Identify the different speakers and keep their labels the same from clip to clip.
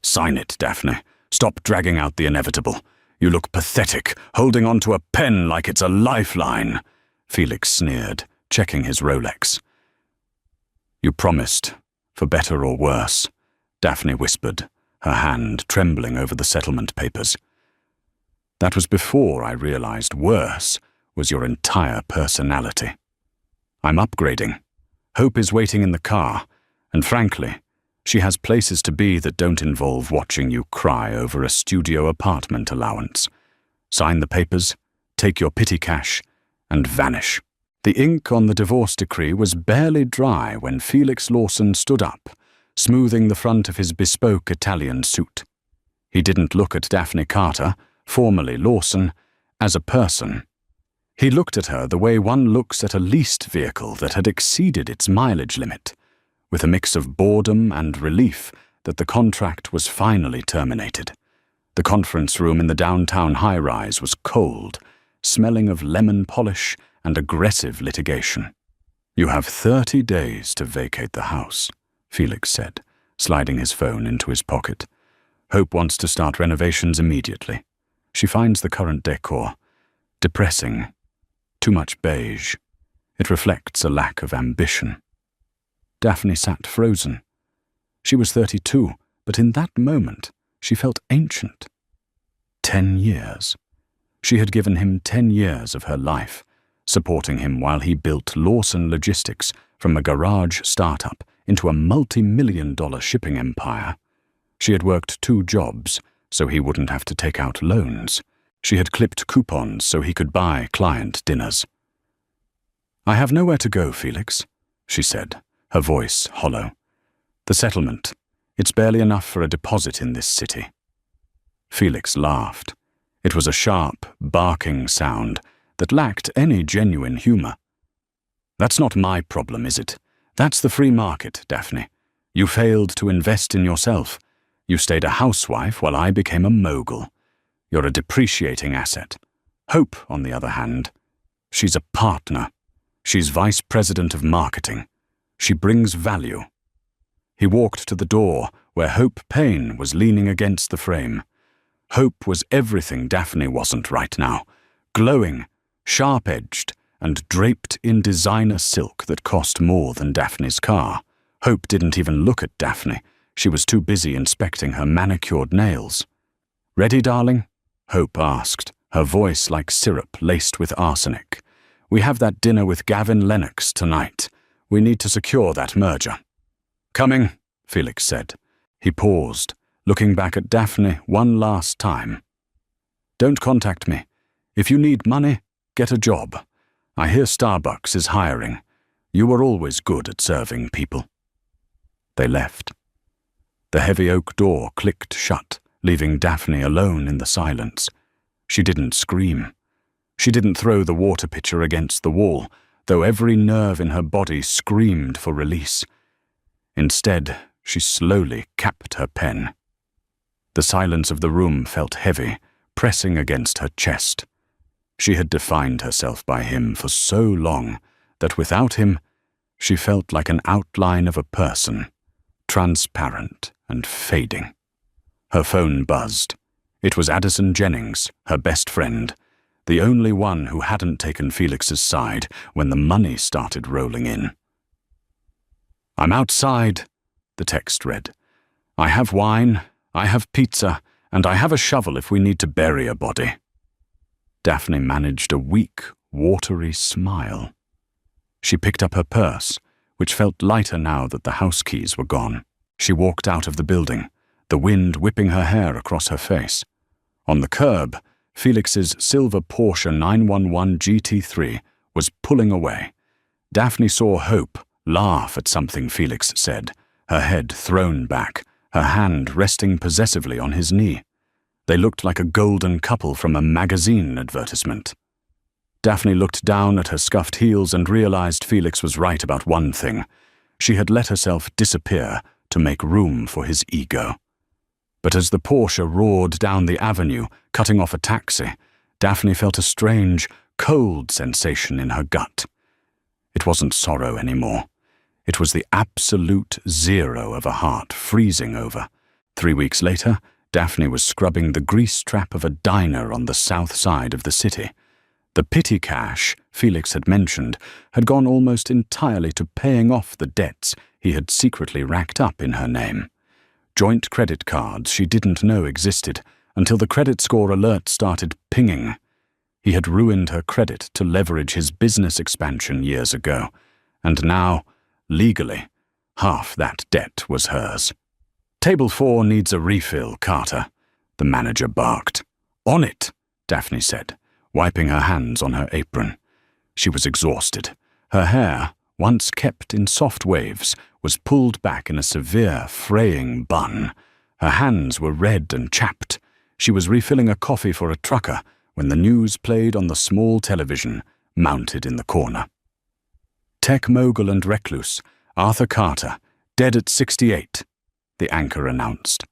Speaker 1: Sign it, Daphne. Stop dragging out the inevitable. You look pathetic, holding onto a pen like it's a lifeline. Felix sneered, checking his Rolex. You promised, for better or worse, Daphne whispered, her hand trembling over the settlement papers. That was before I realized worse was your entire personality. I'm upgrading. Hope is waiting in the car, and frankly, she has places to be that don't involve watching you cry over a studio apartment allowance. Sign the papers, take your petty cash, and vanish. The ink on the divorce decree was barely dry when Felix Lawson stood up, smoothing the front of his bespoke Italian suit. He didn't look at Daphne Carter, formerly Lawson, as a person. He looked at her the way one looks at a leased vehicle that had exceeded its mileage limit, with a mix of boredom and relief that the contract was finally terminated. The conference room in the downtown high-rise was cold, smelling of lemon polish and aggressive litigation. You have 30 days to vacate the house, Felix said, sliding his phone into his pocket. Hope wants to start renovations immediately. She finds the current decor depressing, too much beige. It reflects a lack of ambition. Daphne sat frozen. She was 32, but in that moment she felt ancient. 10 years. She had given him 10 years of her life, supporting him while he built Lawson Logistics from a garage startup into a multi-million-dollar shipping empire. She had worked 2 jobs so he wouldn't have to take out loans. She had clipped coupons so he could buy client dinners. I have nowhere to go, Felix, she said, her voice hollow. The settlement. It's barely enough for a deposit in this city. Felix laughed. It was a sharp, barking sound that lacked any genuine humor. That's not my problem, is it? That's the free market, Daphne. You failed to invest in yourself. You stayed a housewife while I became a mogul. You're a depreciating asset. Hope, on the other hand, she's a partner. She's vice president of marketing. She brings value. He walked to the door where Hope Payne was leaning against the frame. Hope was everything Daphne wasn't right now. Glowing, sharp-edged, and draped in designer silk that cost more than Daphne's car. Hope didn't even look at Daphne. She was too busy inspecting her manicured nails. Ready, darling? Hope asked, her voice like syrup laced with arsenic. We have that dinner with Gavin Lennox tonight. We need to secure that merger. Coming, Felix said. He paused, looking back at Daphne one last time. Don't contact me. If you need money, get a job. I hear Starbucks is hiring. You were always good at serving people. They left. The heavy oak door clicked shut, leaving Daphne alone in the silence. She didn't scream. She didn't throw the water pitcher against the wall, though every nerve in her body screamed for release. Instead, she slowly capped her pen. The silence of the room felt heavy, pressing against her chest. She had defined herself by him for so long that without him, she felt like an outline of a person, transparent and fading. Her phone buzzed. It was Addison Jennings, her best friend, the only one who hadn't taken Felix's side when the money started rolling in. I'm outside, the text read. I have wine, I have pizza, and I have a shovel if we need to bury a body. Daphne managed a weak, watery smile. She picked up her purse, which felt lighter now that the house keys were gone. She walked out of the building, the wind whipping her hair across her face. On the curb, Felix's silver Porsche 911 GT3 was pulling away. Daphne saw Hope laugh at something Felix said, her head thrown back, her hand resting possessively on his knee. They looked like a golden couple from a magazine advertisement. Daphne looked down at her scuffed heels and realized Felix was right about one thing. She had let herself disappear to make room for his ego. But as the Porsche roared down the avenue, cutting off a taxi, Daphne felt a strange, cold sensation in her gut. It wasn't sorrow anymore. It was the absolute zero of a heart freezing over, 3 weeks later, Daphne was scrubbing the grease trap of a diner on the south side of the city. The petty cash Felix had mentioned had gone almost entirely to paying off the debts he had secretly racked up in her name. Joint credit cards she didn't know existed until the credit score alert started pinging. He had ruined her credit to leverage his business expansion years ago, and now, legally, half that debt was hers. "Table 4 needs a refill, Carter," the manager barked. "On it," Daphne said, wiping her hands on her apron. She was exhausted. Her hair, once kept in soft waves, was pulled back in a severe, fraying bun. Her hands were red and chapped. She was refilling a coffee for a trucker when the news played on the small television mounted in the corner. "Tech mogul and recluse, Arthur Carter, dead at 68, the anchor announced.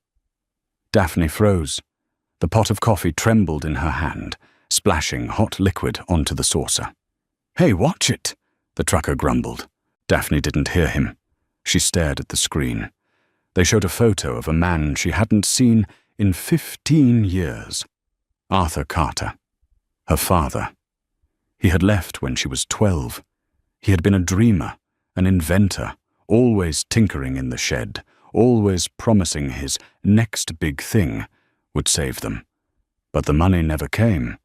Speaker 1: Daphne froze. The pot of coffee trembled in her hand, splashing hot liquid onto the saucer. "Hey, watch it," the trucker grumbled. Daphne didn't hear him. She stared at the screen. They showed a photo of a man she hadn't seen in 15 years. Arthur Carter. Her father. He had left when she was 12. He had been a dreamer, an inventor, always tinkering in the shed, always promising his next big thing would save them. But the money never came.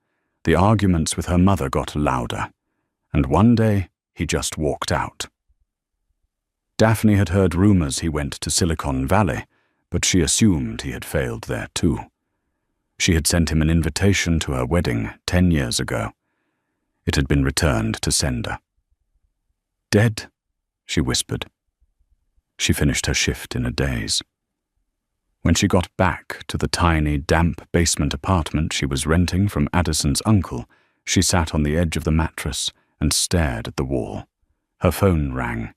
Speaker 1: The arguments with her mother got louder. And one day, he just walked out. Daphne had heard rumors he went to Silicon Valley, but she assumed he had failed there too. She had sent him an invitation to her wedding 10 years ago. It had been returned to sender. "Dead?" she whispered. She finished her shift in a daze. When she got back to the tiny, damp basement apartment she was renting from Addison's uncle, she sat on the edge of the mattress and stared at the wall. Her phone rang.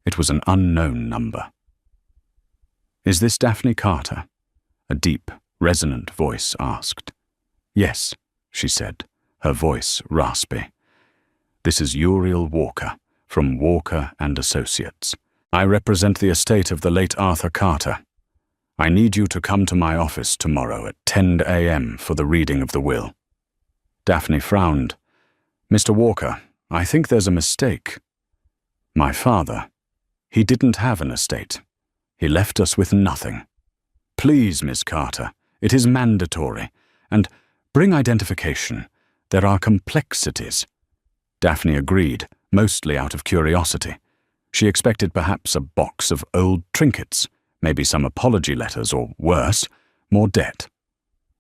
Speaker 1: It was an unknown number. "Is this Daphne Carter?" A deep, resonant voice asked. "Yes," she said, her voice raspy. "This is Uriel Walker, from Walker and Associates. I represent the estate of the late Arthur Carter. I need you to come to my office tomorrow at 10 a.m. for the reading of the will." Daphne frowned. "Mr. Walker, I think there's a mistake. My father, he didn't have an estate. He left us with nothing. Please, Miss Carter, it is mandatory. And bring identification. There are complexities." Daphne agreed, mostly out of curiosity. She expected perhaps a box of old trinkets, maybe some apology letters, or worse, more debt.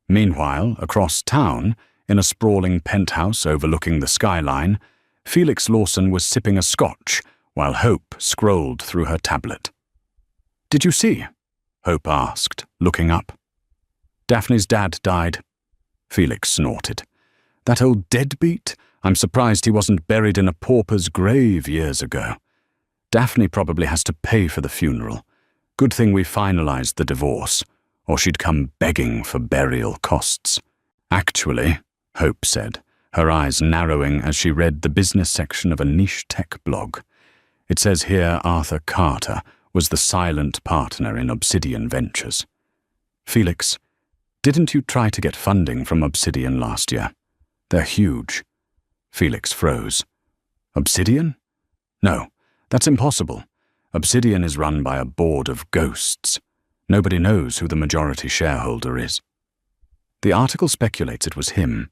Speaker 1: Meanwhile, across town, in a sprawling penthouse overlooking the skyline, Felix Lawson was sipping a scotch while Hope scrolled through her tablet. "Did you see?" Hope asked, looking up. "Daphne's dad died." Felix snorted. "That old deadbeat? I'm surprised he wasn't buried in a pauper's grave years ago. Daphne probably has to pay for the funeral. Good thing we finalized the divorce, or she'd come begging for burial costs." "Actually," Hope said, her eyes narrowing as she read the business section of a niche tech blog. "It says here Arthur Carter was the silent partner in Obsidian Ventures. Felix, didn't you try to get funding from Obsidian last year? They're huge." Felix froze. "Obsidian? No, that's impossible. Obsidian is run by a board of ghosts. Nobody knows who the majority shareholder is. The article speculates it was him.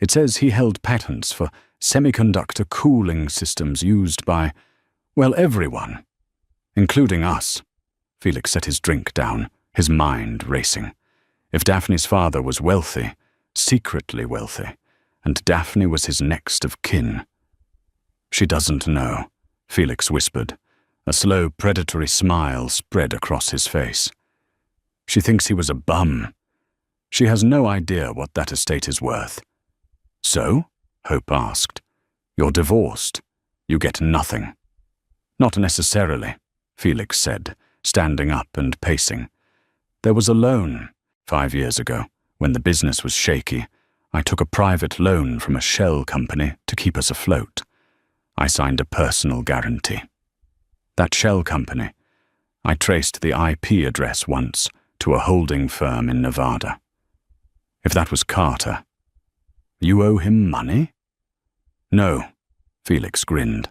Speaker 1: It says he held patents for semiconductor cooling systems used by, well, everyone, including us." Felix set his drink down, his mind racing. If Daphne's father was wealthy, secretly wealthy, and Daphne was his next of kin. "She doesn't know," Felix whispered. A slow, predatory smile spread across his face. "She thinks he was a bum. She has no idea what that estate is worth." "So?" Hope asked. "You're divorced. You get nothing." "Not necessarily," Felix said, standing up and pacing. "There was a loan 5 years ago, when the business was shaky. I took a private loan from a shell company to keep us afloat. I signed a personal guarantee. That shell company, I traced the IP address once to a holding firm in Nevada. If that was Carter. You owe him money? No, Felix grinned.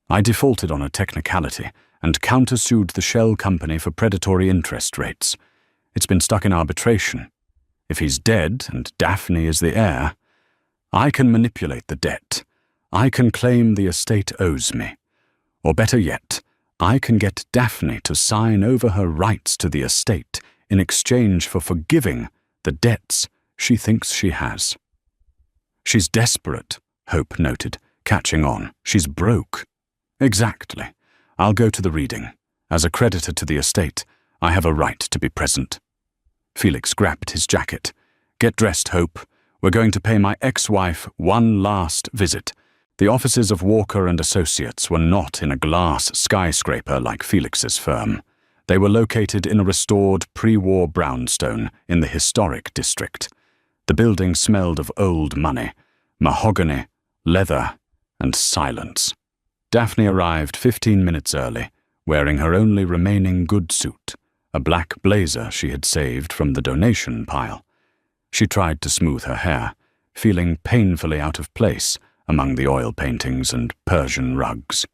Speaker 1: I defaulted on a technicality and countersued the shell company for predatory interest rates. It's been stuck in arbitration. If he's dead and Daphne is the heir, I can manipulate the debt. I can claim the estate owes me. Or better yet, I can get Daphne to sign over her rights to the estate in exchange for forgiving the debts she thinks she has. She's desperate, Hope noted, catching on. She's broke. Exactly. I'll go to the reading. As a creditor to the estate, I have a right to be present. Felix grabbed his jacket. Get dressed, Hope. We're going to pay my ex-wife one last visit. The offices of Walker and Associates were not in a glass skyscraper like Felix's firm. They were located in a restored pre-war brownstone in the historic district. The building smelled of old money, mahogany, leather, and silence. Daphne arrived 15 minutes early, wearing her only remaining good suit, a black blazer she had saved from the donation pile. She tried to smooth her hair, feeling painfully out of place among the oil paintings and Persian rugs.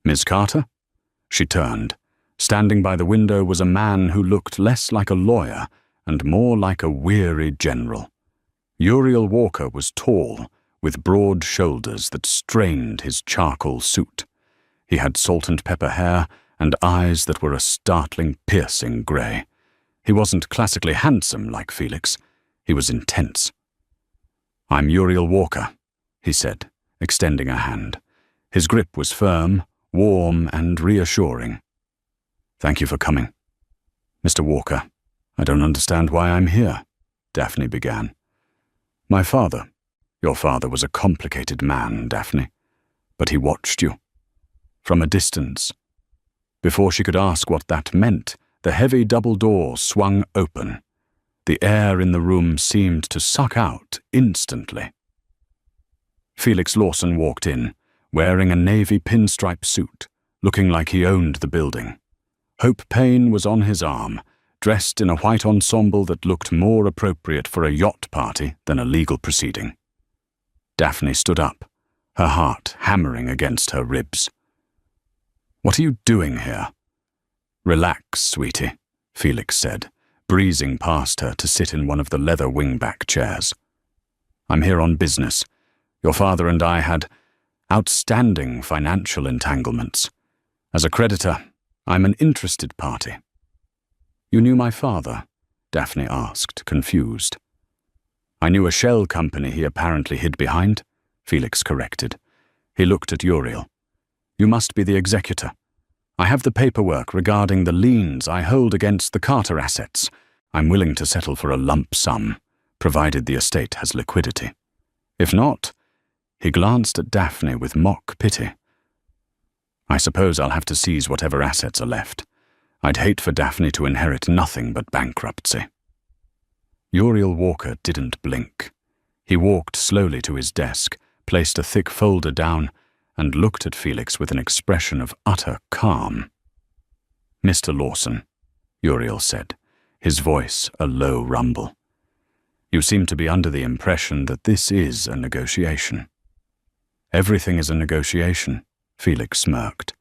Speaker 1: Miss Carter? She turned. Standing by the window was a man who looked less like a lawyer and more like a weary general. Uriel Walker was tall, with broad shoulders that strained his charcoal suit. He had salt and pepper hair and eyes that were a startling, piercing grey. He wasn't classically handsome like Felix. He was intense. I'm Uriel Walker, he said, extending a hand. His grip was firm, warm, and reassuring. Thank you for coming. Mr. Walker, I don't understand why I'm here, Daphne began. My father. Your father was a complicated man, Daphne, but he watched you. From a distance. Before she could ask what that meant, the heavy double door swung open. The air in the room seemed to suck out instantly. Felix Lawson walked in, wearing a navy pinstripe suit, looking like he owned the building. Hope Payne was on his arm, dressed in a white ensemble that looked more appropriate for a yacht party than a legal proceeding. Daphne stood up, her heart hammering against her ribs. What are you doing here? Relax, sweetie, Felix said, breezing past her to sit in one of the leather wingback chairs. I'm here on business. Your father and I had outstanding financial entanglements. As a creditor, I'm an interested party. You knew my father? Daphne asked, confused. I knew a shell company he apparently hid behind, Felix corrected. He looked at Uriel. You must be the executor. I have the paperwork regarding the liens I hold against the Carter assets. I'm willing to settle for a lump sum, provided the estate has liquidity. If not, he glanced at Daphne with mock pity. I suppose I'll have to seize whatever assets are left. I'd hate for Daphne to inherit nothing but bankruptcy. Uriel Walker didn't blink. He walked slowly to his desk, placed a thick folder down, and looked at Felix with an expression of utter calm. Mr. Lawson, Uriel said, his voice a low rumble. You seem to be under the impression that this is a negotiation. Everything is a negotiation, Felix smirked.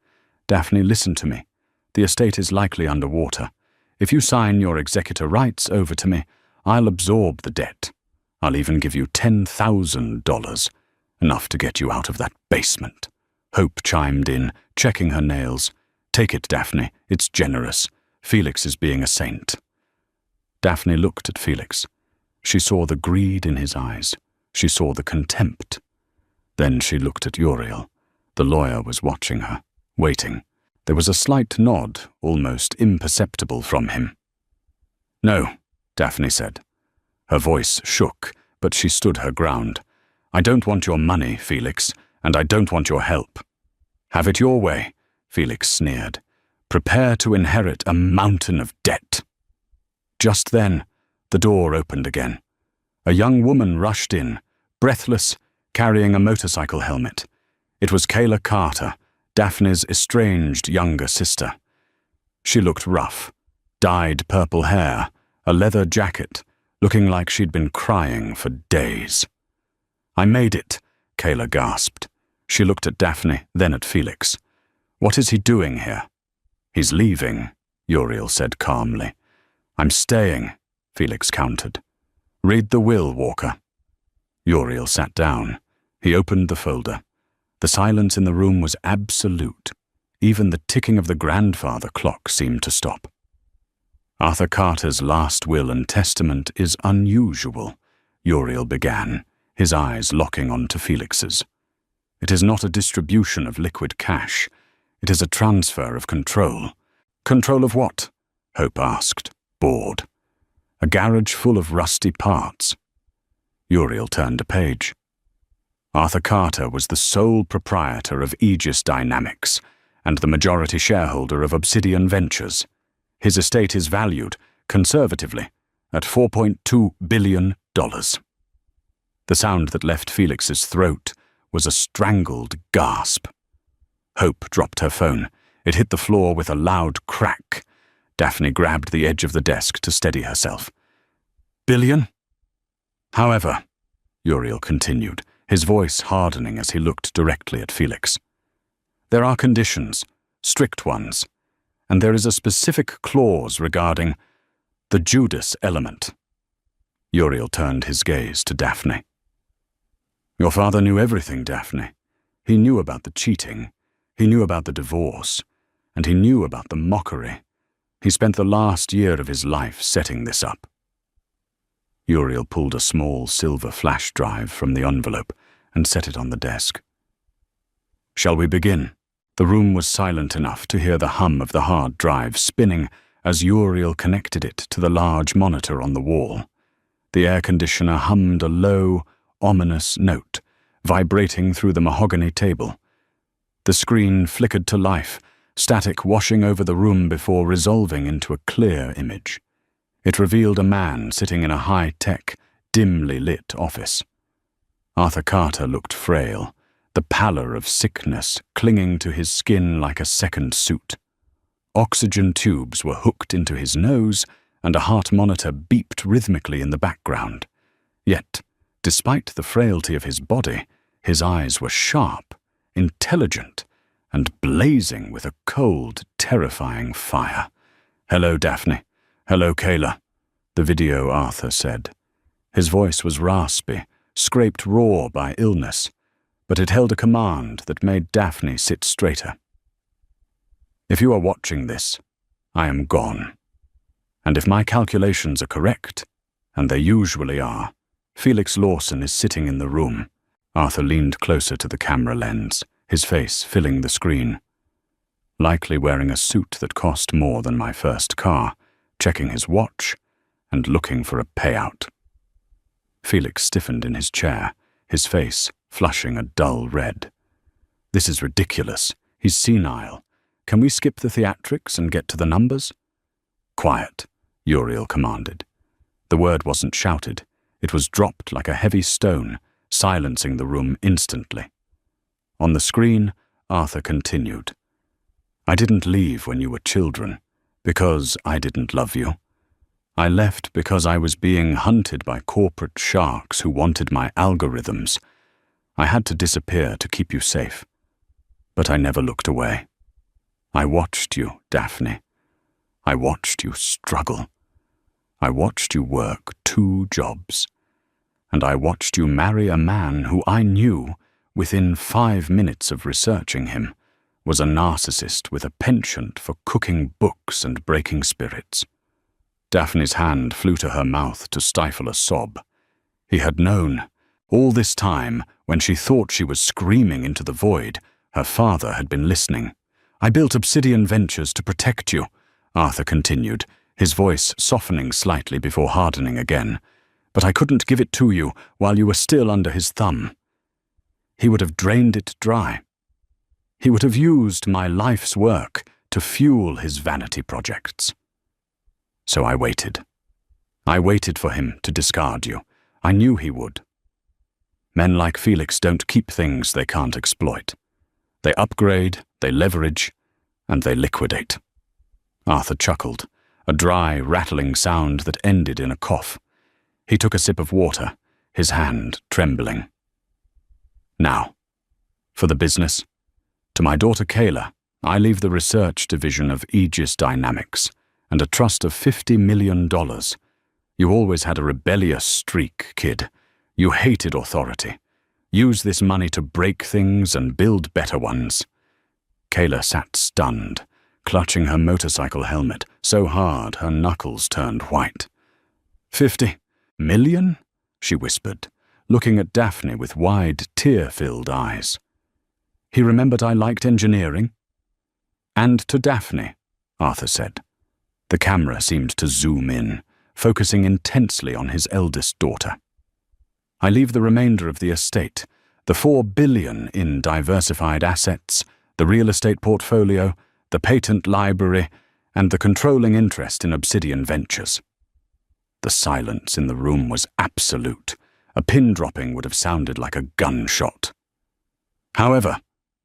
Speaker 1: Daphne, listen to me. The estate is likely underwater. If you sign your executor rights over to me, I'll absorb the debt. I'll even give you $10,000. Enough to get you out of that basement. Hope chimed in, checking her nails. Take it, Daphne. It's generous. Felix is being a saint. Daphne looked at Felix. She saw the greed in his eyes. She saw the contempt. Then she looked at Uriel. The lawyer was watching her, waiting. There was a slight nod, almost imperceptible from him. No, Daphne said. Her voice shook, but she stood her ground. I don't want your money, Felix, and I don't want your help. Have it your way, Felix sneered. Prepare to inherit a mountain of debt. Just then, the door opened again. A young woman rushed in, breathless, carrying a motorcycle helmet. It was Kayla Carter, Daphne's estranged younger sister. She looked rough. dyed purple hair, a leather jacket, looking like she'd been crying for days. "I made it," Kayla gasped. She looked at Daphne, then at Felix. "What is he doing here?" "He's leaving," Uriel said calmly. "I'm staying," Felix countered. "Read the will, Walker." Uriel sat down. He opened the folder. The silence in the room was absolute. Even the ticking of the grandfather clock seemed to stop. "Arthur Carter's last will and testament is unusual," Uriel began, his eyes locking onto Felix's. "It is not a distribution of liquid cash. It is a transfer of control." "Control of what?" Hope asked, bored. "A garage full of rusty parts." Uriel turned a page. Arthur Carter was the sole proprietor of Aegis Dynamics and the majority shareholder of Obsidian Ventures. His estate is valued, conservatively, at $4.2 billion. The sound that left Felix's throat was a strangled gasp. Hope dropped her phone. It hit the floor with a loud crack. Daphne grabbed the edge of the desk to steady herself. "Billion?" "However," Uriel continued, his voice hardening as he looked directly at Felix, "there are conditions, strict ones, and there is a specific clause regarding the Judas element." Uriel turned his gaze to Daphne. "Your father knew everything, Daphne. He knew about the cheating, he knew about the divorce, and he knew about the mockery. He spent the last year of his life setting this up." Uriel pulled a small silver flash drive from the envelope and set it on the desk. "Shall we begin?" The room was silent enough to hear the hum of the hard drive spinning as Uriel connected it to the large monitor on the wall. The air conditioner hummed a low, ominous note, vibrating through the mahogany table. The screen flickered to life, static washing over the room before resolving into a clear image. It revealed a man sitting in a high-tech, dimly lit office. Arthur Carter looked frail, the pallor of sickness clinging to his skin like a second suit. Oxygen tubes were hooked into his nose, and a heart monitor beeped rhythmically in the background. Yet, despite the frailty of his body, his eyes were sharp, intelligent, and blazing with a cold, terrifying fire. "Hello, Daphne. Hello, Kayla," the video Arthur said. His voice was raspy, scraped raw by illness, but it held a command that made Daphne sit straighter. "If you are watching this, I am gone. And if my calculations are correct, and they usually are, Felix Lawson is sitting in the room." Arthur leaned closer to the camera lens, his face filling the screen. "Likely wearing a suit that cost more than my first car, checking his watch, and looking for a payout." Felix stiffened in his chair, his face flushing a dull red. "This is ridiculous. He's senile. Can we skip the theatrics and get to the numbers?" "Quiet," Uriel commanded. The word wasn't shouted. It was dropped like a heavy stone, silencing the room instantly. On the screen, Arthur continued. "I didn't leave when you were children, because I didn't love you. I left because I was being hunted by corporate sharks who wanted my algorithms. I had to disappear to keep you safe. But I never looked away. I watched you, Daphne. I watched you struggle. I watched you work 2 jobs. And I watched you marry a man who I knew, within 5 minutes of researching him, was a narcissist with a penchant for cooking books and breaking spirits." Daphne's hand flew to her mouth to stifle a sob. He had known. All this time, when she thought she was screaming into the void, her father had been listening. "I built Obsidian Ventures to protect you," Arthur continued, his voice softening slightly before hardening again. "But I couldn't give it to you while you were still under his thumb. He would have drained it dry. He would have used my life's work to fuel his vanity projects. So I waited. I waited for him to discard you. I knew he would. Men like Felix don't keep things they can't exploit. They upgrade, they leverage, and they liquidate." Arthur chuckled, a dry, rattling sound that ended in a cough. He took a sip of water, his hand trembling. Now, for the business. To my daughter Kayla, I leave the research division of Aegis Dynamics and a trust of $50 million. You always had a rebellious streak, kid. You hated authority. Use this money to break things and build better ones. Kayla sat stunned, clutching her motorcycle helmet so hard her knuckles turned white. $50 million? She whispered, looking at Daphne with wide, tear-filled eyes. He remembered I liked engineering. And to Daphne, Arthur said. The camera seemed to zoom in, focusing intensely on his eldest daughter. I leave the remainder of the estate, the $4 billion in diversified assets, the real estate portfolio, the patent library, and the controlling interest in Obsidian Ventures. The silence in the room was absolute. A pin dropping would have sounded like a gunshot. However,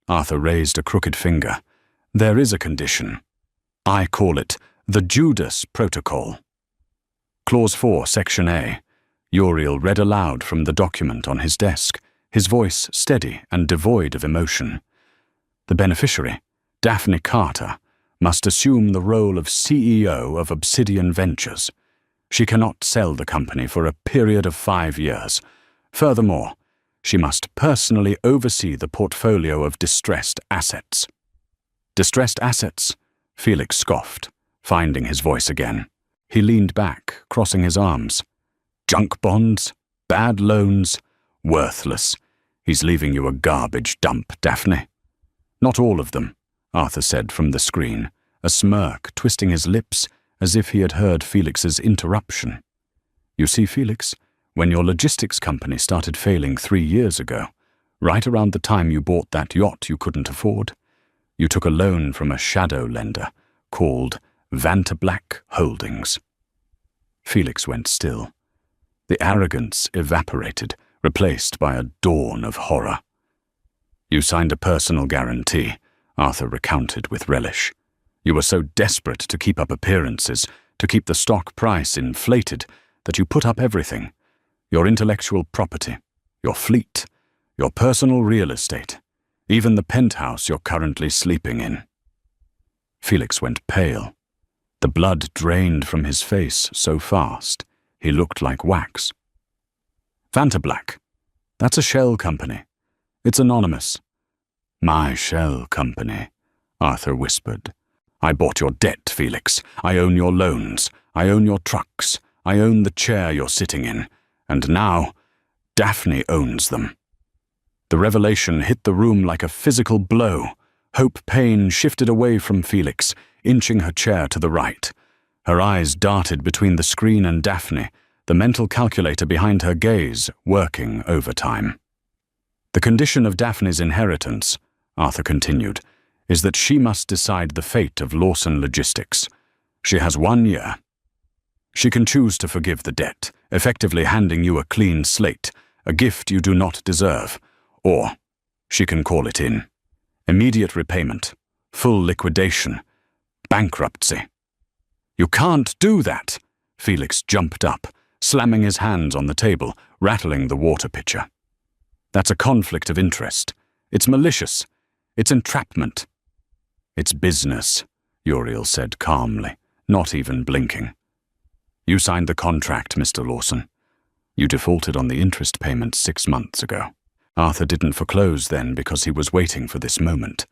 Speaker 1: Arthur raised a crooked finger, there is a condition. I call it the Judas Protocol. Clause 4, Section A. Uriel read aloud from the document on his desk, his voice steady and devoid of emotion. The beneficiary, Daphne Carter, must assume the role of CEO of Obsidian Ventures. She cannot sell the company for a period of 5 years. Furthermore, she must personally oversee the portfolio of distressed assets. Distressed assets? Felix scoffed, finding his voice again. He leaned back, crossing his arms. Junk bonds? Bad loans? Worthless. He's leaving you a garbage dump, Daphne. Not all of them, Arthur said from the screen, a smirk twisting his lips as if he had heard Felix's interruption. You see, Felix, when your logistics company started failing 3 years ago, right around the time you bought that yacht you couldn't afford, you took a loan from a shadow lender called Vantablack Holdings. Felix went still. The arrogance evaporated, replaced by a dawn of horror. You signed a personal guarantee, Arthur recounted with relish. You were so desperate to keep up appearances, to keep the stock price inflated, that you put up everything. Your intellectual property, your fleet, your personal real estate, even the penthouse you're currently sleeping in. Felix went pale. The blood drained from his face so fast, he looked like wax. Vantablack, that's a shell company. It's anonymous. My shell company, Arthur whispered. I bought your debt, Felix. I own your loans. I own your trucks. I own the chair you're sitting in. And now, Daphne owns them. The revelation hit the room like a physical blow. Hope-Payne shifted away from Felix, inching her chair to the right. Her eyes darted between the screen and Daphne, the mental calculator behind her gaze working overtime. The condition of Daphne's inheritance, Arthur continued, is that she must decide the fate of Lawson Logistics. She has 1 year. She can choose to forgive the debt, effectively handing you a clean slate, a gift you do not deserve, or she can call it in. Immediate repayment, full liquidation, bankruptcy. You can't do that, Felix jumped up, slamming his hands on the table, rattling the water pitcher. That's a conflict of interest. It's malicious. It's entrapment. It's business, Uriel said calmly, not even blinking. You signed the contract, Mr. Lawson. You defaulted on the interest payment 6 months ago. Arthur didn't foreclose then because he was waiting for this moment.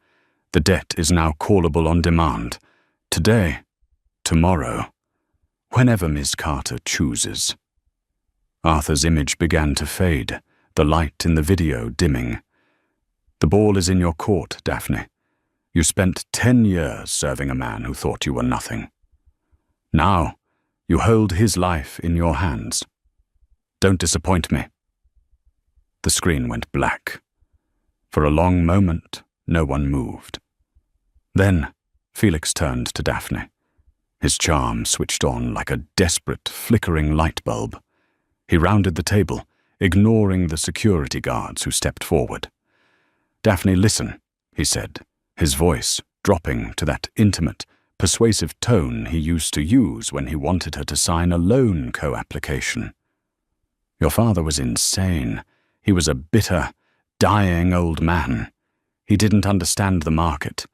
Speaker 1: The debt is now callable on demand. Today, tomorrow, whenever Miss Carter chooses. Arthur's image began to fade, the light in the video dimming. The ball is in your court, Daphne. You spent 10 years serving a man who thought you were nothing. Now, you hold his life in your hands. Don't disappoint me. The screen went black. For a long moment, no one moved. Then, Felix turned to Daphne. His charm switched on like a desperate, flickering light bulb. He rounded the table, ignoring the security guards who stepped forward. Daphne, listen, he said, his voice dropping to that intimate, persuasive tone he used to use when he wanted her to sign a loan co-application. Your father was insane. He was a bitter, dying old man. He didn't understand the market.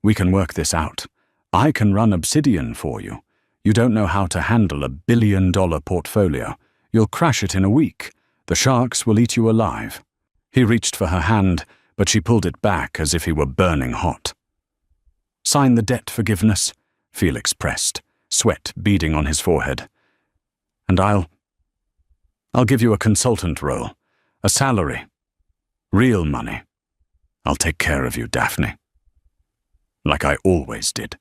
Speaker 1: We can work this out. I can run Obsidian for you. You don't know how to handle a billion-dollar portfolio. You'll crash it in a week. The sharks will eat you alive. He reached for her hand, but she pulled it back as if he were burning hot. Sign the debt forgiveness, Felix pressed, sweat beading on his forehead. And I'll give you a consultant role, a salary, real money. I'll take care of you, Daphne. Like I always did.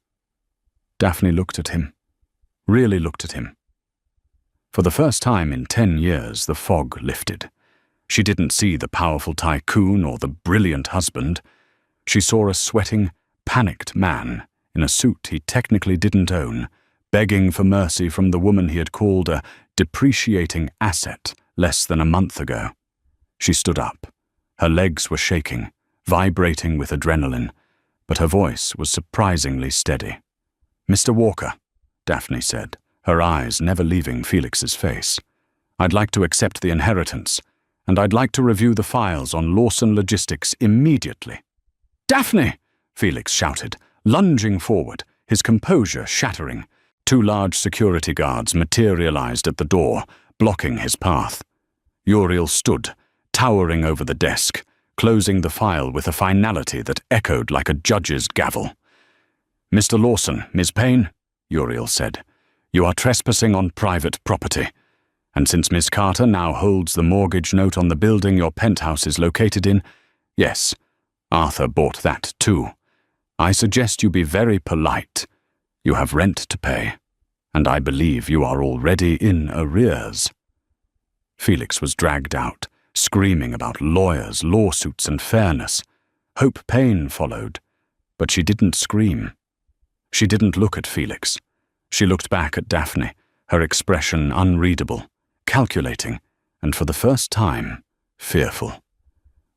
Speaker 1: Daphne looked at him, really looked at him. For the first time in 10 years, the fog lifted. She didn't see the powerful tycoon or the brilliant husband. She saw a sweating, panicked man in a suit he technically didn't own, begging for mercy from the woman he had called a depreciating asset less than a month ago. She stood up. Her legs were shaking, vibrating with adrenaline, but her voice was surprisingly steady. "Mr. Walker," Daphne said, her eyes never leaving Felix's face, "I'd like to accept the inheritance, and I'd like to review the files on Lawson Logistics immediately." "Daphne!" Felix shouted, lunging forward, his composure shattering. 2 large security guards materialized at the door, blocking his path. Uriel stood, towering over the desk, closing the file with a finality that echoed like a judge's gavel. "Mr. Lawson, Ms. Payne," Uriel said, "you are trespassing on private property. And since Miss Carter now holds the mortgage note on the building your penthouse is located in, yes, Arthur bought that too. I suggest you be very polite. You have rent to pay, and I believe you are already in arrears." Felix was dragged out, screaming about lawyers, lawsuits, and fairness. Hope Payne followed, but she didn't scream. She didn't look at Felix. She looked back at Daphne, her expression unreadable, calculating, and for the first time, fearful.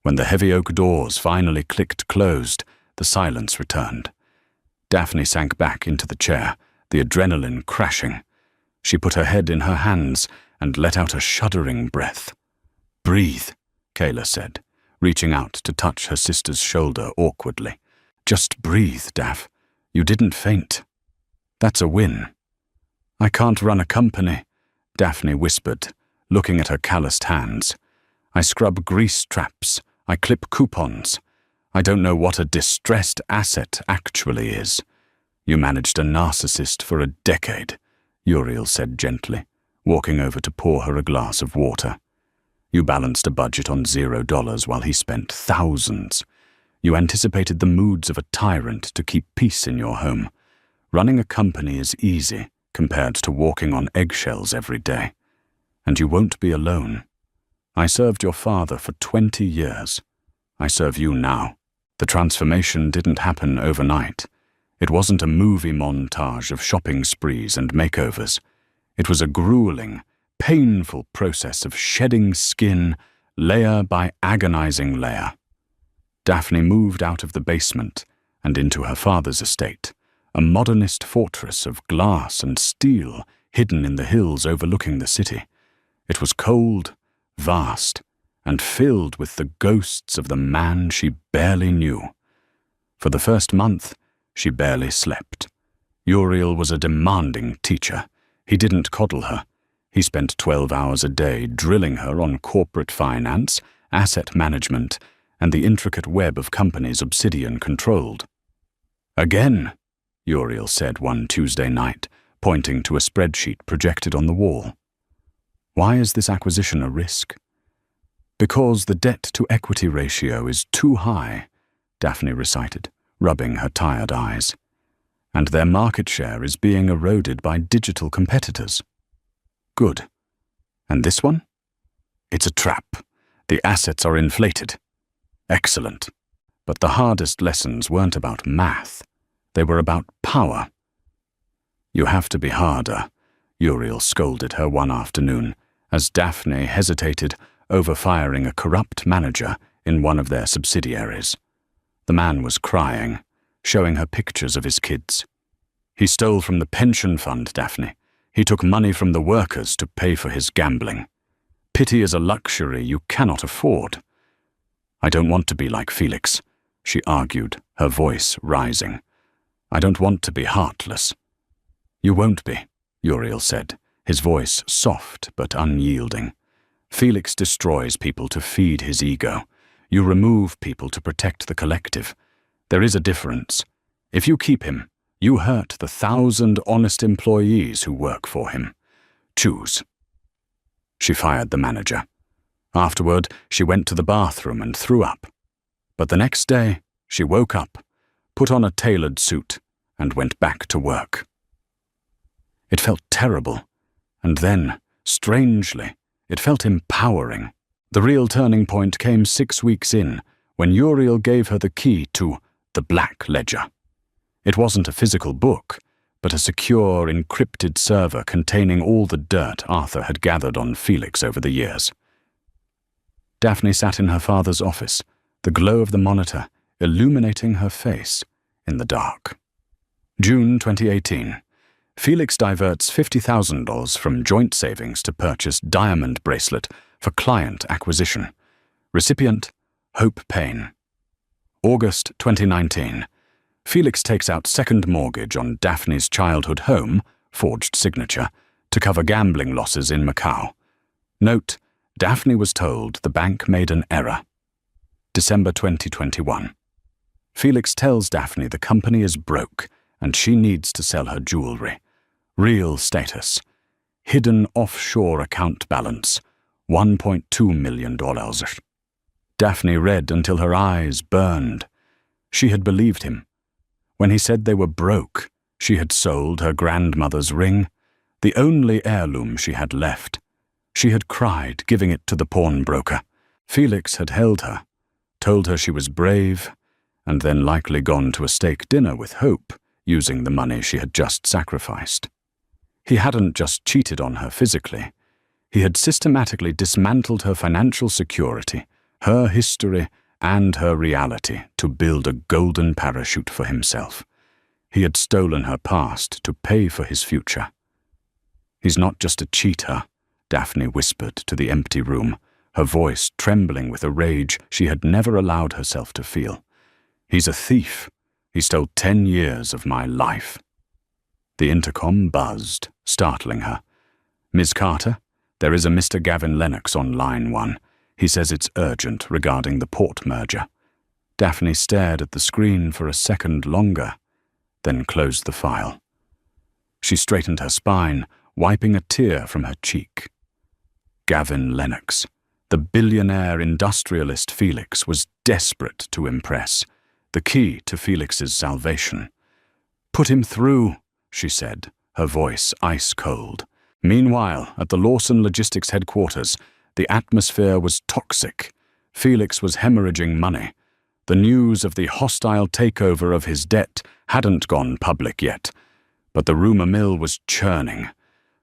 Speaker 1: When the heavy oak doors finally clicked closed, the silence returned. Daphne sank back into the chair, the adrenaline crashing. She put her head in her hands and let out a shuddering breath. "Breathe," Kayla said, reaching out to touch her sister's shoulder awkwardly. "Just breathe, Daph. You didn't faint. That's a win." "I can't run a company," Daphne whispered, looking at her calloused hands. "I scrub grease traps. I clip coupons. I don't know what a distressed asset actually is." "You managed a narcissist for a decade," Uriel said gently, walking over to pour her a glass of water. "You balanced a budget on $0 while he spent thousands. You anticipated the moods of a tyrant to keep peace in your home. Running a company is easy compared to walking on eggshells every day. And you won't be alone. I served your father for 20 years. I serve you now. The transformation didn't happen overnight. It wasn't a movie montage of shopping sprees and makeovers. It was a grueling, painful process of shedding skin, layer by agonizing layer. Daphne moved out of the basement and into her father's estate, a modernist fortress of glass and steel hidden in the hills overlooking the city. It was cold, vast, and filled with the ghosts of the man she barely knew. For the first month, she barely slept. Uriel was a demanding teacher. He didn't coddle her. He spent 12 hours a day drilling her on corporate finance, asset management, and the intricate web of companies Obsidian controlled. "Again," Uriel said one Tuesday night, pointing to a spreadsheet projected on the wall. "Why is this acquisition a risk?" "Because the debt-to-equity ratio is too high," Daphne recited, rubbing her tired eyes. "And their market share is being eroded by digital competitors." "Good. And this one?" "It's a trap. The assets are inflated." "Excellent. But the hardest lessons weren't about math. They were about power." "You have to be harder," Uriel scolded her one afternoon, as Daphne hesitated over firing a corrupt manager in one of their subsidiaries. The man was crying, showing her pictures of his kids. He stole from the pension fund, Daphne. He took money from the workers to pay for his gambling. Pity is a luxury you cannot afford. I don't want to be like Felix, she argued, her voice rising. I don't want to be heartless. You won't be, Uriel said, his voice soft but unyielding. Felix destroys people to feed his ego. You remove people to protect the collective. There is a difference. If you keep him, you hurt the 1,000 honest employees who work for him. Choose. She fired the manager. Afterward, she went to the bathroom and threw up. But the next day, she woke up, put on a tailored suit, and went back to work. It felt terrible, and then, strangely, it felt empowering. The real turning point came 6 weeks in, when Uriel gave her the key to the Black Ledger. It wasn't a physical book, but a secure, encrypted server containing all the dirt Arthur had gathered on Felix over the years. Daphne sat in her father's office, the glow of the monitor illuminating her face in the dark. June 2018. Felix diverts $50,000 from joint savings to purchase diamond bracelet for client acquisition. Recipient, Hope Payne. August 2019. Felix takes out second mortgage on Daphne's childhood home, forged signature, to cover gambling losses in Macau. Note, Daphne was told the bank made an error. December 2021. Felix tells Daphne the company is broke and she needs to sell her jewelry. Real status. Hidden offshore account balance, $1.2 million. Daphne read until her eyes burned. She had believed him. When he said they were broke, she had sold her grandmother's ring, the only heirloom she had left. She had cried, giving it to the pawnbroker. Felix had held her, told her she was brave, and then likely gone to a steak dinner with Hope, using the money she had just sacrificed. He hadn't just cheated on her physically. He had systematically dismantled her financial security, her history, and her reality to build a golden parachute for himself. He had stolen her past to pay for his future. He's not just a cheater, Daphne whispered to the empty room, her voice trembling with a rage she had never allowed herself to feel. He's a thief. He stole 10 years of my life. The intercom buzzed, startling her. Ms. Carter, there is a Mr. Gavin Lennox on line 1. He says it's urgent regarding the port merger. Daphne stared at the screen for a second longer, then closed the file. She straightened her spine, wiping a tear from her cheek. Gavin Lennox, the billionaire industrialist Felix, was desperate to impress, the key to Felix's salvation. Put him through, she said, her voice ice-cold. Meanwhile, at the Lawson Logistics headquarters, the atmosphere was toxic. Felix was hemorrhaging money. The news of the hostile takeover of his debt hadn't gone public yet, but the rumor mill was churning.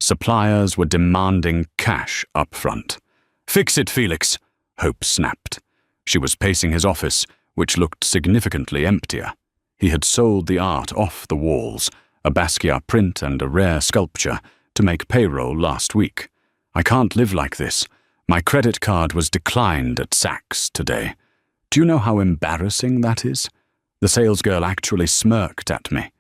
Speaker 1: Suppliers were demanding cash up front. "Fix it, Felix," Hope snapped. She was pacing his office, which looked significantly emptier. He had sold the art off the walls, a Basquiat print and a rare sculpture, to make payroll last week. "I can't live like this. My credit card was declined at Saks today. Do you know how embarrassing that is?" The salesgirl actually smirked at me.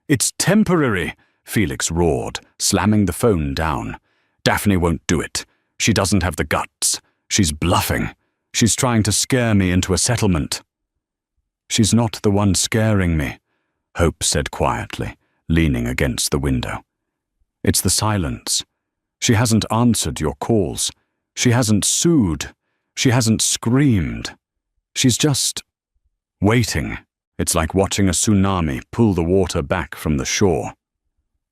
Speaker 1: "It's temporary," Felix roared, slamming the phone down. "Daphne won't do it. She doesn't have the guts. She's bluffing. She's trying to scare me into a settlement." "She's not the one scaring me," Hope said quietly, leaning against the window. "It's the silence. She hasn't answered your calls. She hasn't sued. She hasn't screamed. She's just waiting. It's like watching a tsunami pull the water back from the shore."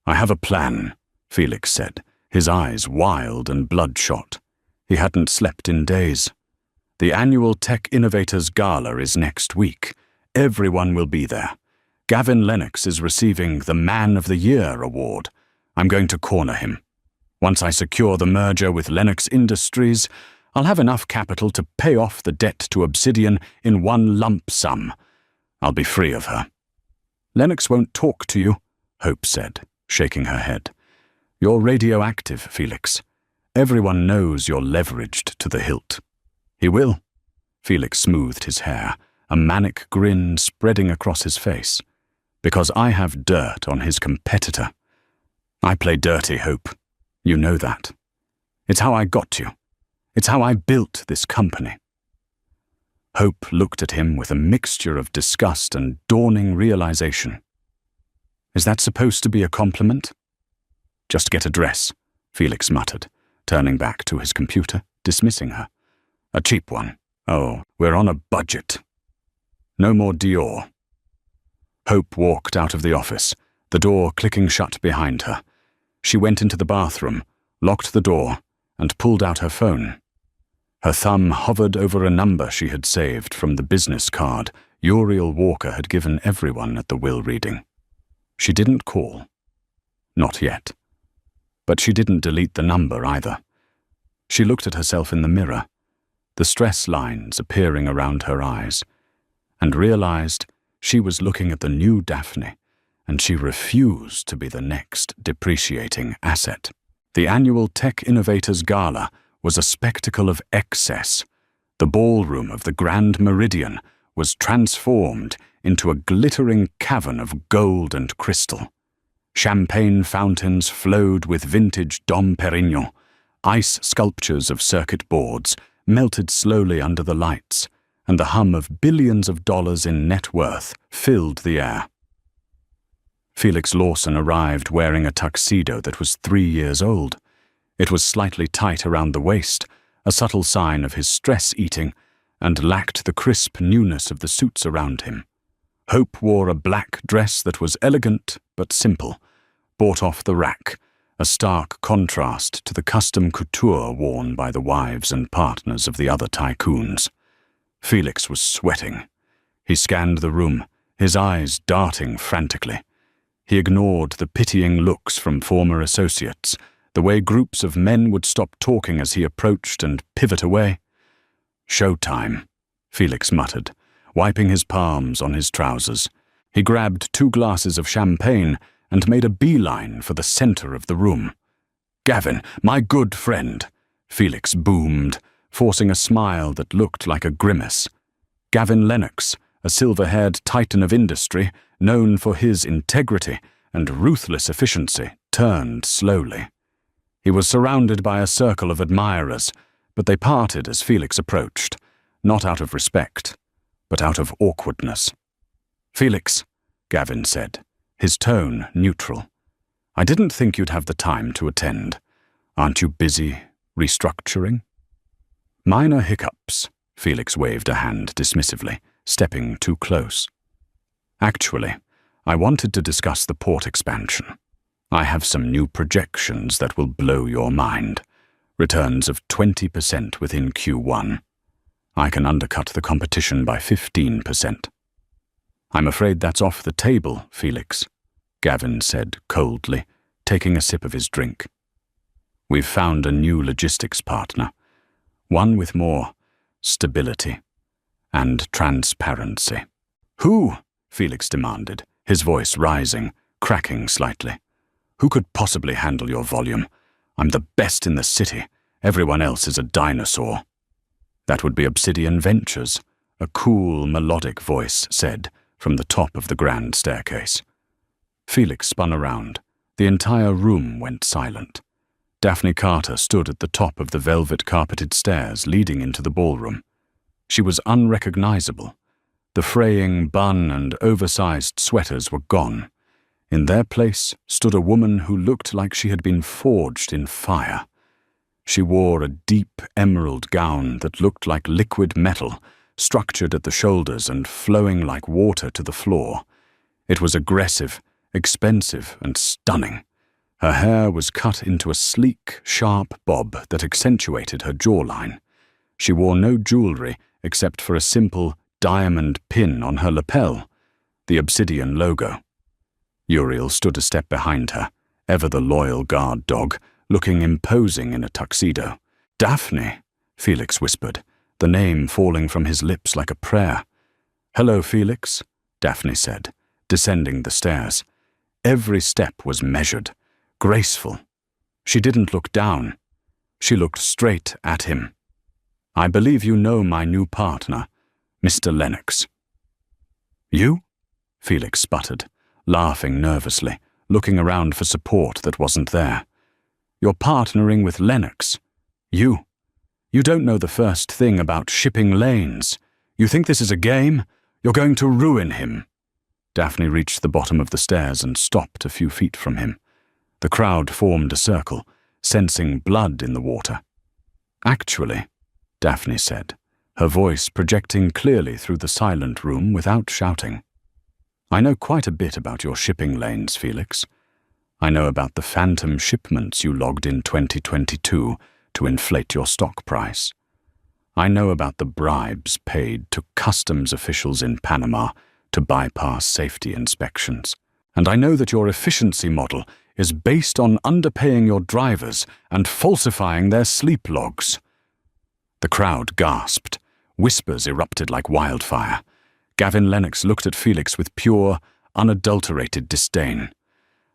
Speaker 1: "I have a plan," Felix said, his eyes wild and bloodshot. He hadn't slept in days. "The annual Tech Innovators Gala is next week. Everyone will be there. Gavin Lennox is receiving the Man of the Year award. I'm going to corner him. Once I secure the merger with Lennox Industries, I'll have enough capital to pay off the debt to Obsidian in one lump sum. I'll be free of her." "Lennox won't talk to you," Hope said, shaking her head. You're radioactive, Felix. Everyone knows you're leveraged to the hilt. He will. Felix smoothed his hair, a manic grin spreading across his face. Because I have dirt on his competitor. I play dirty, Hope. You know that. It's how I got you. It's how I built this company. Hope looked at him with a mixture of disgust and dawning realization. Is that supposed to be a compliment? Just get a dress, Felix muttered, turning back to his computer, dismissing her. A cheap one. Oh, we're on a budget. No more Dior. Hope walked out of the office, the door clicking shut behind her. She went into the bathroom, locked the door, and pulled out her phone. Her thumb hovered over a number she had saved from the business card Uriel Walker had given everyone at the will reading. She didn't call. Not yet. But she didn't delete the number either. She looked at herself in the mirror, the stress lines appearing around her eyes, and realized she was looking at the new Daphne, and she refused to be the next depreciating asset. The annual Tech Innovators Gala was a spectacle of excess. The ballroom of the Grand Meridian was transformed into a glittering cavern of gold and crystal. Champagne fountains flowed with vintage Dom Perignon. Ice sculptures of circuit boards melted slowly under the lights, and the hum of billions of dollars in net worth filled the air. Felix Lawson arrived wearing a tuxedo that was 3 years old. It was slightly tight around the waist, a subtle sign of his stress-eating, and lacked the crisp newness of the suits around him. Hope wore a black dress that was elegant but simple, bought off the rack, a stark contrast to the custom couture worn by the wives and partners of the other tycoons. Felix was sweating. He scanned the room, his eyes darting frantically. He ignored the pitying looks from former associates, the way groups of men would stop talking as he approached and pivot away. "Showtime," Felix muttered, wiping his palms on his trousers. He grabbed 2 glasses of champagne and made a beeline for the center of the room. "Gavin, my good friend," Felix boomed, forcing a smile that looked like a grimace. Gavin Lennox, a silver-haired titan of industry, known for his integrity and ruthless efficiency, turned slowly. He was surrounded by a circle of admirers, but they parted as Felix approached, not out of respect, but out of awkwardness. "Felix," Gavin said, his tone neutral. "I didn't think you'd have the time to attend. Aren't you busy restructuring?" "Minor hiccups," Felix waved a hand dismissively, stepping too close. "Actually, I wanted to discuss the port expansion. I have some new projections that will blow your mind. Returns of 20% within Q1. I can undercut the competition by 15%. "I'm afraid that's off the table, Felix," Gavin said coldly, taking a sip of his drink. "We've found a new logistics partner, one with more stability and transparency." "Who?" Felix demanded, his voice rising, cracking slightly. "Who could possibly handle your volume? I'm the best in the city. Everyone else is a dinosaur." "That would be Obsidian Ventures," a cool, melodic voice said from the top of the grand staircase. Felix spun around. The entire room went silent. Daphne Carter stood at the top of the velvet-carpeted stairs leading into the ballroom. She was unrecognizable. The fraying bun and oversized sweaters were gone. In their place stood a woman who looked like she had been forged in fire. She wore a deep emerald gown that looked like liquid metal, structured at the shoulders and flowing like water to the floor. It was aggressive, expensive, and stunning. Her hair was cut into a sleek, sharp bob that accentuated her jawline. She wore no jewelry except for a simple diamond pin on her lapel, the Obsidian logo. Uriel stood a step behind her, ever the loyal guard dog, looking imposing in a tuxedo. "Daphne," Felix whispered, the name falling from his lips like a prayer. "Hello, Felix," Daphne said, descending the stairs. Every step was measured, graceful. She didn't look down. She looked straight at him. "I believe you know my new partner, Mr. Lennox." "You?" Felix sputtered, laughing nervously, looking around for support that wasn't there. "You're partnering with Lennox. You don't know the first thing about shipping lanes. You think this is a game? You're going to ruin him." Daphne reached the bottom of the stairs and stopped a few feet from him. The crowd formed a circle, sensing blood in the water. "Actually," Daphne said, her voice projecting clearly through the silent room without shouting, "I know quite a bit about your shipping lanes, Felix. I know about the phantom shipments you logged in 2022 to inflate your stock price. I know about the bribes paid to customs officials in Panama to bypass safety inspections. And I know that your efficiency model is based on underpaying your drivers and falsifying their sleep logs." The crowd gasped. Whispers erupted like wildfire. Gavin Lennox looked at Felix with pure, unadulterated disdain.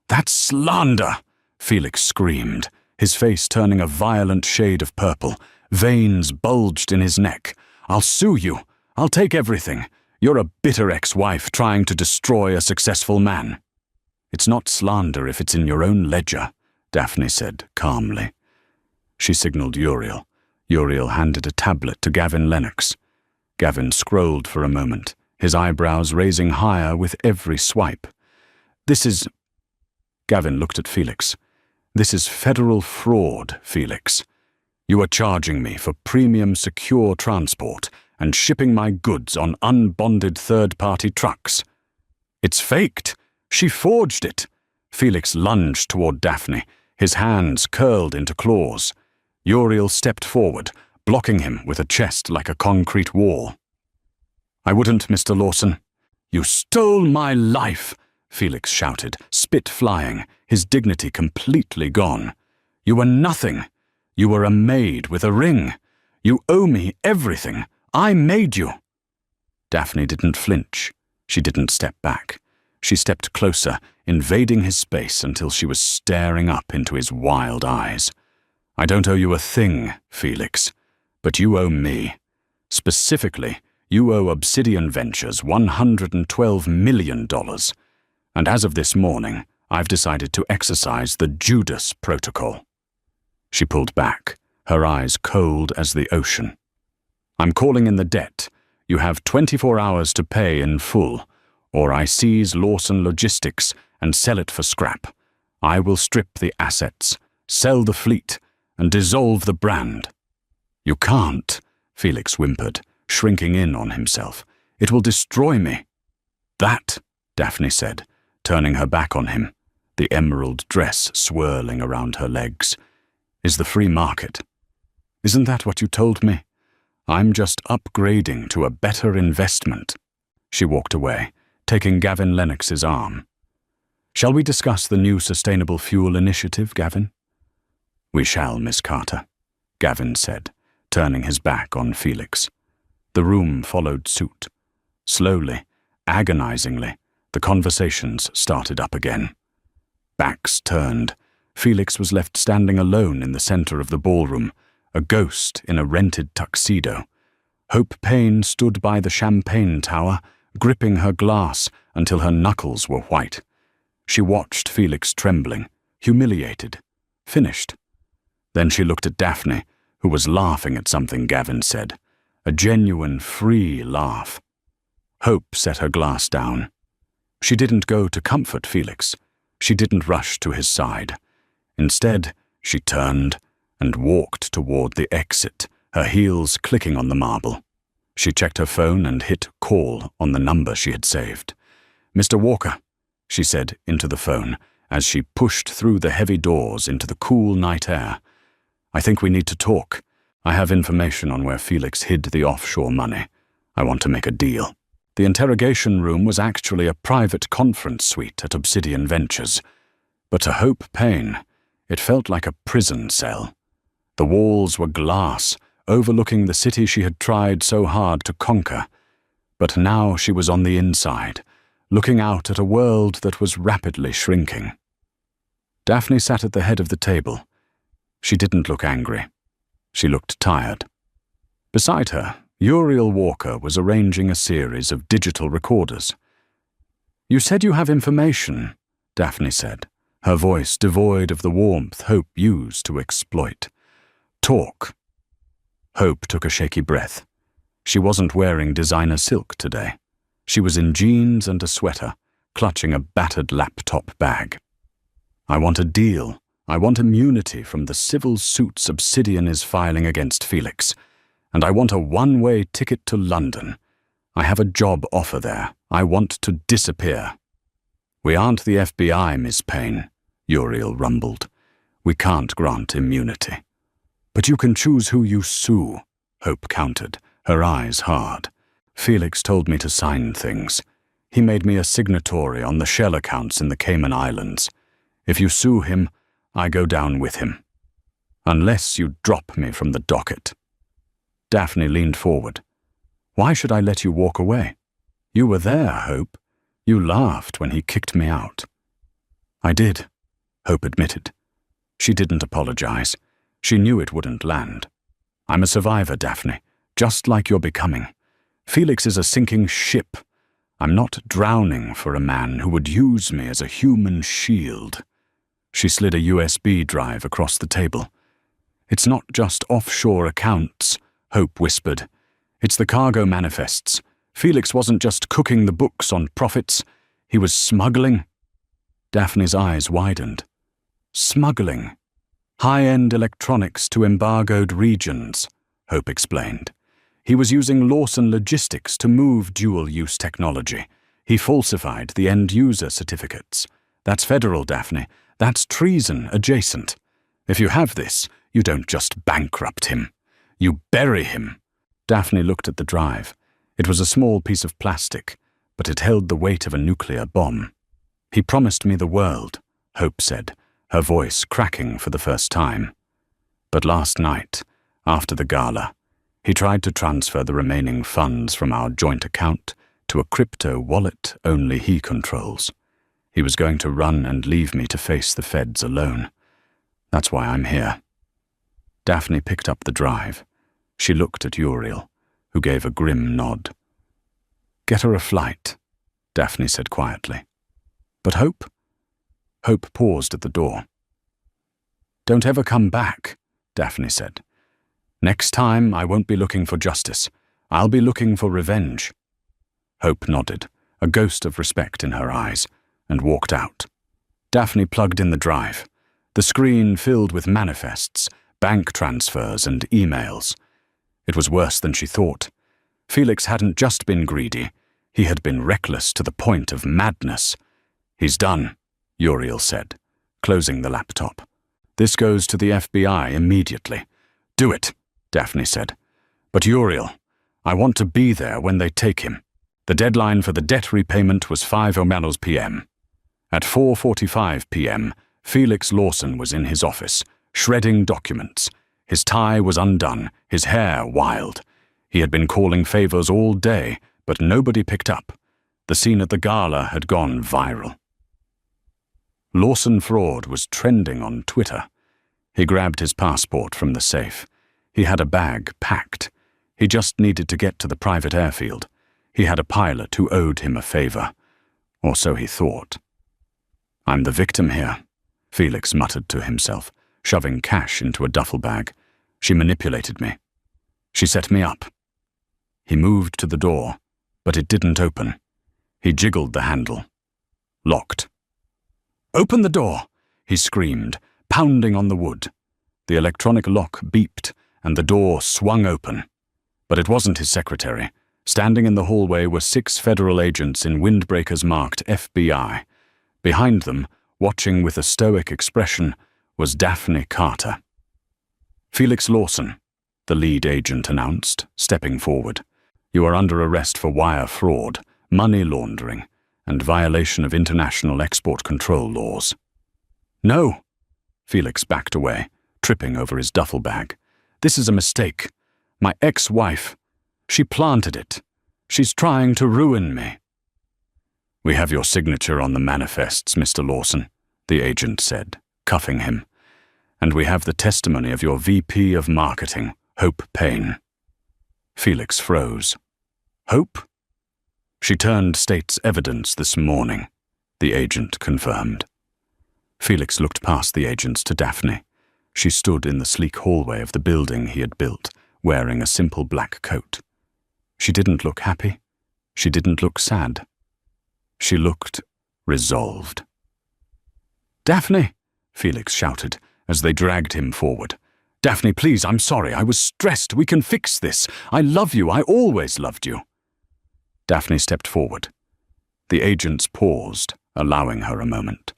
Speaker 1: "That's slander!" Felix screamed, his face turning a violent shade of purple. Veins bulged in his neck. "I'll sue you. I'll take everything. You're a bitter ex-wife trying to destroy a successful man." "It's not slander if it's in your own ledger," Daphne said calmly. She signaled Uriel. Uriel handed a tablet to Gavin Lennox. Gavin scrolled for a moment, his eyebrows raising higher with every swipe. "This is—" Gavin looked at Felix. "This is federal fraud, Felix. You are charging me for premium secure transport and shipping my goods on unbonded third-party trucks. It's faked. She forged it." Felix lunged toward Daphne, his hands curled into claws. Uriel stepped forward, blocking him with a chest like a concrete wall. "I wouldn't, Mr. Lawson." "You stole my life!" Felix shouted, spit flying, his dignity completely gone. "You were nothing. You were a maid with a ring. You owe me everything. I made you." Daphne didn't flinch. She didn't step back. She stepped closer, invading his space until she was staring up into his wild eyes. "I don't owe you a thing, Felix, but you owe me. Specifically, you owe Obsidian Ventures $112 million. And as of this morning, I've decided to exercise the Judas Protocol." She pulled back, her eyes cold as the ocean. "I'm calling in the debt. You have 24 hours to pay in full, or I seize Lawson Logistics and sell it for scrap. I will strip the assets, sell the fleet, and dissolve the brand." "You can't," Felix whimpered, shrinking in on himself. "It will destroy me." "That," Daphne said, turning her back on him, the emerald dress swirling around her legs, "is the free market. Isn't that what you told me? I'm just upgrading to a better investment." She walked away, taking Gavin Lennox's arm. "Shall we discuss the new sustainable fuel initiative, Gavin?" "We shall, Miss Carter," Gavin said, turning his back on Felix. The room followed suit. Slowly, agonizingly, the conversations started up again. Backs turned. Felix was left standing alone in the center of the ballroom, a ghost in a rented tuxedo. Hope Payne stood by the champagne tower, gripping her glass until her knuckles were white. She watched Felix trembling, humiliated, finished. Then she looked at Daphne, who was laughing at something Gavin said, a genuine, free laugh. Hope set her glass down. She didn't go to comfort Felix. She didn't rush to his side. Instead, she turned and walked toward the exit, her heels clicking on the marble. She checked her phone and hit call on the number she had saved. "Mr. Walker," she said into the phone as she pushed through the heavy doors into the cool night air. "I think we need to talk. I have information on where Felix hid the offshore money. I want to make a deal." The interrogation room was actually a private conference suite at Obsidian Ventures. But to Hope Payne, it felt like a prison cell. The walls were glass, overlooking the city she had tried so hard to conquer. But now she was on the inside, looking out at a world that was rapidly shrinking. Daphne sat at the head of the table. She didn't look angry. She looked tired. Beside her, Uriel Walker was arranging a series of digital recorders. "You said you have information," Daphne said, her voice devoid of the warmth Hope used to exploit. "Talk." Hope took a shaky breath. She wasn't wearing designer silk today. She was in jeans and a sweater, clutching a battered laptop bag. "I want a deal. I want immunity from the civil suits Obsidian is filing against Felix. And I want a one-way ticket to London. I have a job offer there. I want to disappear." "We aren't the FBI, Miss Payne," Uriel rumbled. "We can't grant immunity." "But you can choose who you sue," Hope countered, her eyes hard. "Felix told me to sign things. He made me a signatory on the shell accounts in the Cayman Islands. If you sue him, I go down with him. Unless you drop me from the docket." Daphne leaned forward. "Why should I let you walk away? You were there, Hope. You laughed when he kicked me out." "I did," Hope admitted. She didn't apologize. She knew it wouldn't land. "I'm a survivor, Daphne, just like you're becoming. Felix is a sinking ship. I'm not drowning for a man who would use me as a human shield." She slid a USB drive across the table. "It's not just offshore accounts," Hope whispered. "It's the cargo manifests. Felix wasn't just cooking the books on profits. He was smuggling." Daphne's eyes widened. "Smuggling? High-end electronics to embargoed regions," Hope explained. "He was using Lawson Logistics to move dual-use technology. He falsified the end-user certificates. That's federal, Daphne. That's treason adjacent. If you have this, you don't just bankrupt him. You bury him." Daphne looked at the drive. It was a small piece of plastic, but it held the weight of a nuclear bomb. "He promised me the world," Hope said, her voice cracking for the first time. "But last night, after the gala, he tried to transfer the remaining funds from our joint account to a crypto wallet only he controls. He was going to run and leave me to face the feds alone. That's why I'm here." Daphne picked up the drive. She looked at Uriel, who gave a grim nod. "Get her a flight," Daphne said quietly. "But Hope?" Hope paused at the door. "Don't ever come back," Daphne said. "Next time I won't be looking for justice. I'll be looking for revenge." Hope nodded, a ghost of respect in her eyes, and walked out. Daphne plugged in the drive. The screen filled with manifests, bank transfers, and emails. It was worse than she thought. Felix hadn't just been greedy. He had been reckless to the point of madness. "He's done," Uriel said, closing the laptop. "This goes to the FBI immediately." "Do it," Daphne said. "But Uriel, I want to be there when they take him." The deadline for the debt repayment was 5 p.m. At 4:45 p.m., Felix Lawson was in his office, shredding documents. His tie was undone, his hair wild. He had been calling favors all day, but nobody picked up. The scene at the gala had gone viral. Lawson fraud was trending on Twitter. He grabbed his passport from the safe. He had a bag packed. He just needed to get to the private airfield. He had a pilot who owed him a favor. Or so he thought. "I'm the victim here," Felix muttered to himself, shoving cash into a duffel bag. "She manipulated me. She set me up." He moved to the door, but it didn't open. He jiggled the handle. Locked. "Open the door!" he screamed, pounding on the wood. The electronic lock beeped, and the door swung open. But it wasn't his secretary. Standing in the hallway were 6 federal agents in windbreakers marked FBI. Behind them, watching with a stoic expression, was Daphne Carter. "Felix Lawson," the lead agent announced, stepping forward. "You are under arrest for wire fraud, money laundering, and violation of international export control laws." "No!" Felix backed away, tripping over his duffel bag. "This is a mistake. My ex-wife. She planted it. She's trying to ruin me." "We have your signature on the manifests, Mr. Lawson," the agent said, cuffing him. "And we have the testimony of your VP of Marketing, Hope Payne." Felix froze. "Hope?" "She turned state's evidence this morning," the agent confirmed. Felix looked past the agents to Daphne. She stood in the sleek hallway of the building he had built, wearing a simple black coat. She didn't look happy. She didn't look sad. She looked resolved. "Daphne!" Felix shouted as they dragged him forward. "Daphne, please, I'm sorry. I was stressed. We can fix this. I love you. I always loved you." Daphne stepped forward. The agents paused, allowing her a moment.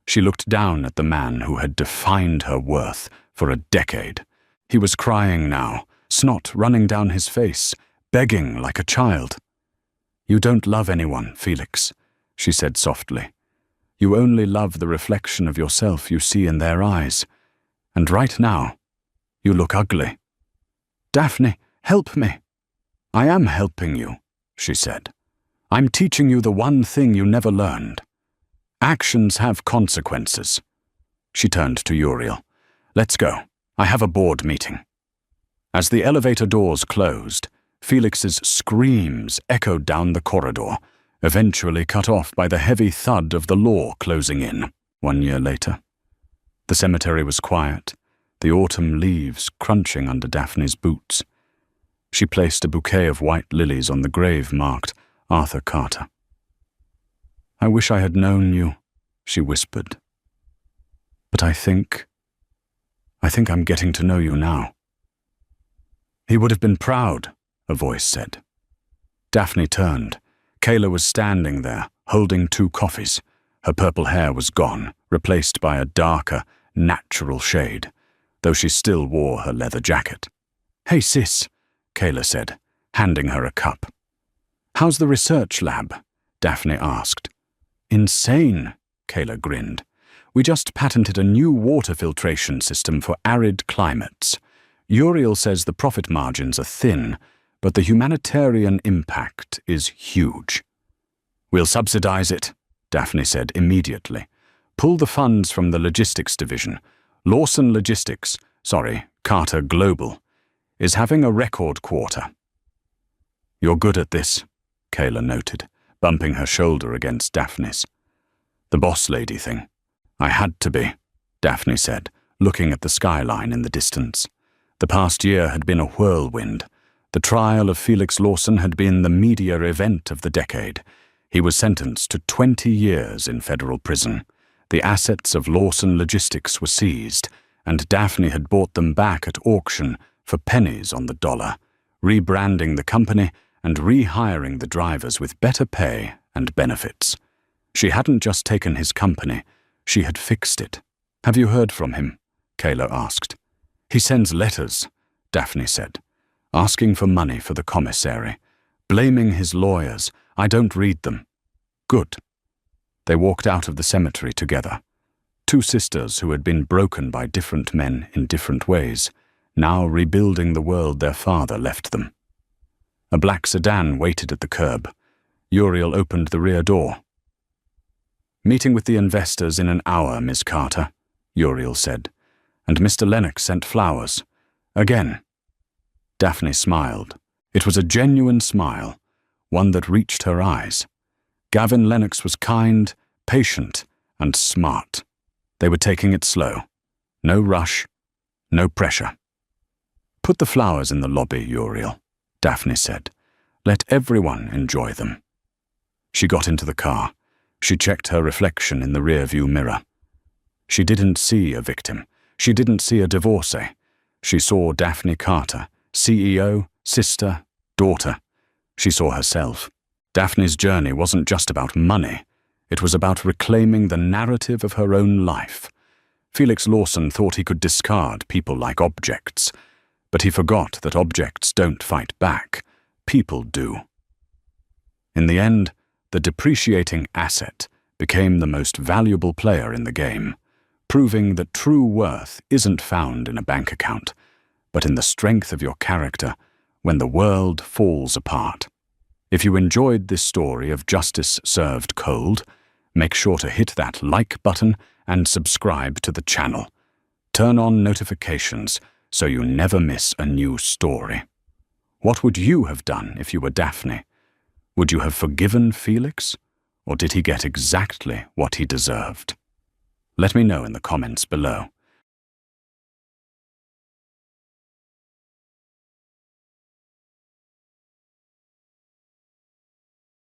Speaker 1: She looked down at the man who had defined her worth for a decade. He was crying now, snot running down his face, begging like a child. "You don't love anyone, Felix," she said softly. "You only love the reflection of yourself you see in their eyes. And right now, you look ugly." "Daphne, help me." "I am helping you," she said. "I'm teaching you the one thing you never learned. Actions have consequences." She turned to Uriel. "Let's go. I have a board meeting." As the elevator doors closed, Felix's screams echoed down the corridor, eventually cut off by the heavy thud of the law closing in 1 year later. The cemetery was quiet, the autumn leaves crunching under Daphne's boots. She placed a bouquet of white lilies on the grave marked Arthur Carter. "I wish I had known you," she whispered. "But I think I'm getting to know you now." "He would have been proud," a voice said. Daphne turned. Kayla was standing there, holding 2 coffees. Her purple hair was gone, replaced by a darker, natural shade, though she still wore her leather jacket. "Hey, sis," Kayla said, handing her a cup. "How's the research lab?" Daphne asked. "Insane," Kayla grinned. "We just patented a new water filtration system for arid climates. Uriel says the profit margins are thin, but the humanitarian impact is huge." "We'll subsidize it," Daphne said immediately. "Pull the funds from the logistics division. Lawson Logistics, Carter Global, is having a record quarter." "You're good at this," Kayla noted, bumping her shoulder against Daphne's. "The boss lady thing." "I had to be," Daphne said, looking at the skyline in the distance. The past year had been a whirlwind. The trial of Felix Lawson had been the media event of the decade. He was sentenced to 20 years in federal prison. The assets of Lawson Logistics were seized, and Daphne had bought them back at auction for pennies on the dollar, rebranding the company and rehiring the drivers with better pay and benefits. She hadn't just taken his company, she had fixed it. "Have you heard from him?" Kayla asked. "He sends letters," Daphne said, "asking for money for the commissary, blaming his lawyers. I don't read them." "Good." They walked out of the cemetery together. 2 sisters who had been broken by different men in different ways, now rebuilding the world their father left them. A black sedan waited at the curb. Uriel opened the rear door. "Meeting with the investors in an hour, Miss Carter," Uriel said, "and Mr. Lennox sent flowers. Again." Daphne smiled. It was a genuine smile, one that reached her eyes. Gavin Lennox was kind, patient, and smart. They were taking it slow. No rush, no pressure. "Put the flowers in the lobby, Uriel," Daphne said. "Let everyone enjoy them." She got into the car. She checked her reflection in the rearview mirror. She didn't see a victim. She didn't see a divorcee. She saw Daphne Carter, CEO, sister, daughter. She saw herself. Daphne's journey wasn't just about money. It was about reclaiming the narrative of her own life. Felix Lawson thought he could discard people like objects, but he forgot that objects don't fight back. People do. In the end, the depreciating asset became the most valuable player in the game, proving that true worth isn't found in a bank account, but in the strength of your character when the world falls apart. If you enjoyed this story of justice served cold, make sure to hit that like button and subscribe to the channel. Turn on notifications so you never miss a new story. What would you have done if you were Daphne? Would you have forgiven Felix, or did he get exactly what he deserved? Let me know in the comments below.